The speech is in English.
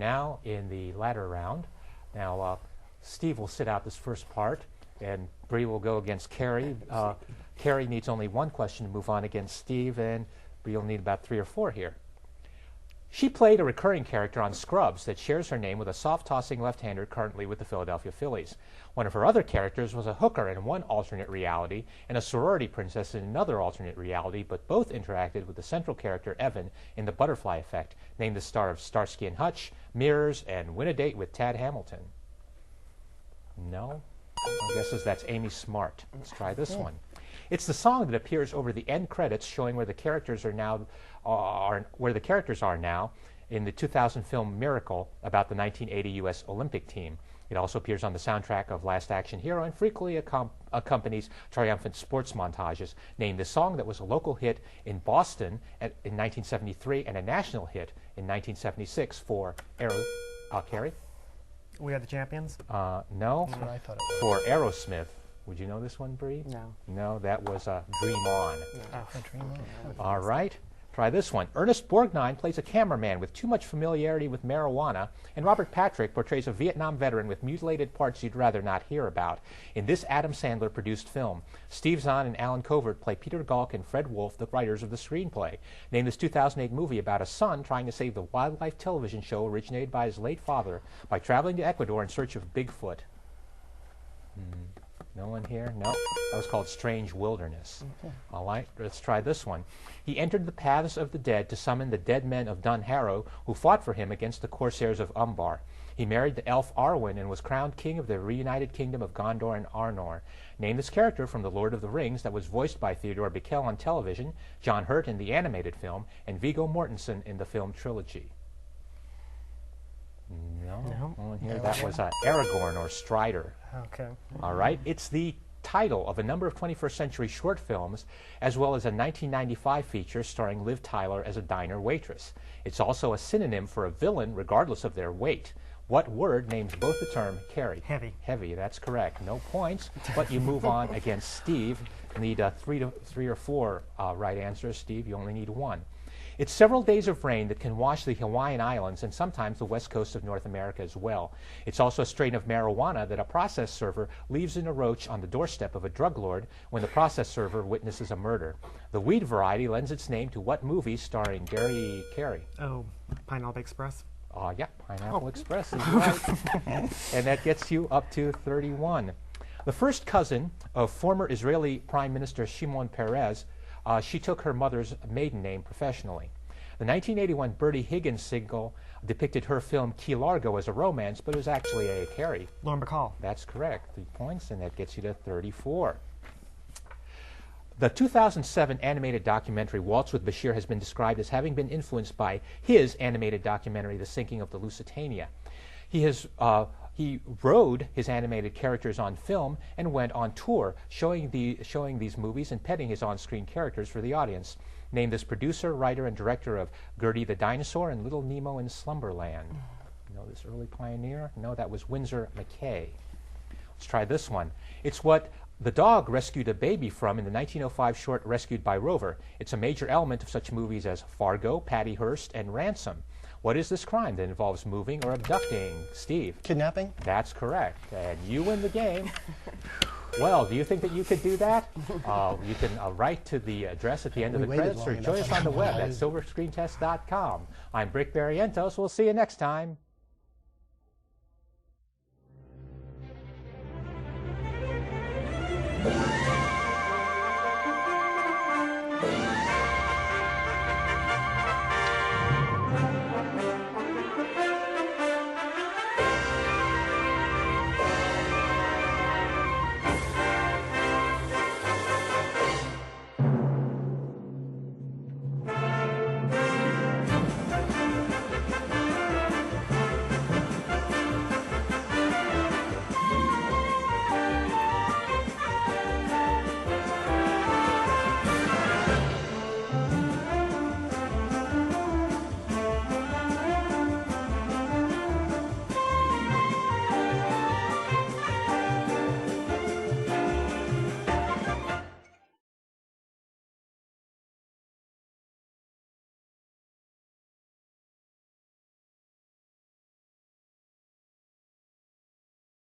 now in the ladder round. Now, Steve will sit out this first part, and Brie will go against Cary. Cary needs only one question to move on against Steve, and Brie will need about 3 or 4 here. She played a recurring character on Scrubs that shares her name with a soft-tossing left-hander currently with the Philadelphia Phillies. One of her other characters was a hooker in one alternate reality and a sorority princess in another alternate reality, but both interacted with the central character Evan in The Butterfly Effect, named the star of Starsky and Hutch, Mirrors, and Win a Date with Tad Hamilton. No? My guess is that's Amy Smart. Let's try this one. It's the song that appears over the end credits, showing where the characters are now, in the 2000 film Miracle about the 1980 U.S. Olympic team. It also appears on the soundtrack of Last Action Hero and frequently accompanies triumphant sports montages. Name the song that was a local hit in Boston in 1973 and a national hit in 1976 for Cary? We Are the Champions? No. That's what I thought it was. For Aerosmith. Would you know this one, Brie? No. No, that was Dream On. Oh, Dream On. All right. Try this one. Ernest Borgnine plays a cameraman with too much familiarity with marijuana, and Robert Patrick portrays a Vietnam veteran with mutilated parts you'd rather not hear about. In this Adam Sandler-produced film, Steve Zahn and Alan Covert play Peter Galk and Fred Wolf, the writers of the screenplay. Name this 2008 movie about a son trying to save the wildlife television show originated by his late father by traveling to Ecuador in search of Bigfoot. No one here? No. That was called Strange Wilderness. Okay. All right, let's try this one. He entered the paths of the dead to summon the dead men of Dun Harrow, who fought for him against the corsairs of Umbar. He married the elf Arwen and was crowned king of the reunited kingdom of Gondor and Arnor. Name this character from The Lord of the Rings that was voiced by Theodore Bikel on television, John Hurt in the animated film, and Viggo Mortensen in the film trilogy. No. Oh, here, that was Aragorn or Strider. Okay. All right. It's the title of a number of 21st century short films, as well as a 1995 feature starring Liv Tyler as a diner waitress. It's also a synonym for a villain, regardless of their weight. What word names both the term Cary? Heavy. Heavy, that's correct. No points, but you move on against Steve. You need 3 or 4 right answers. Steve, you only need 1. It's several days of rain that can wash the Hawaiian Islands and sometimes the west coast of North America as well. It's also a strain of marijuana that a process server leaves in a roach on the doorstep of a drug lord when the process server witnesses a murder. The weed variety lends its name to what movie starring Gary Cary? Oh, Pineapple Express? Yeah, Pineapple Express is right. And that gets you up to 31. The first cousin of former Israeli Prime Minister Shimon Peres, she took her mother's maiden name professionally. The 1981 Bertie Higgins single depicted her film Key Largo as a romance, but it was actually a Cary. Lauren Bacall. That's correct. 3 points, and that gets you to 34. The 2007 animated documentary Waltz with Bashir has been described as having been influenced by his animated documentary The Sinking of the Lusitania. He rode his animated characters on film and went on tour, showing these movies and petting his on-screen characters for the audience. Named as producer, writer, and director of Gertie the Dinosaur and Little Nemo in Slumberland. You know this early pioneer? No, that was Winsor McKay. Let's try this one. It's what the dog rescued a baby from in the 1905 short Rescued by Rover. It's a major element of such movies as Fargo, Patty Hearst, and Ransom. What is this crime that involves moving or abducting? Steve? Kidnapping? That's correct. And you win the game. Well, do you think that you could do that? You can write to the address at the end of the credits or join us on the web at silverscreentest.com. I'm Brick Barrientos. We'll see you next time. Thank you.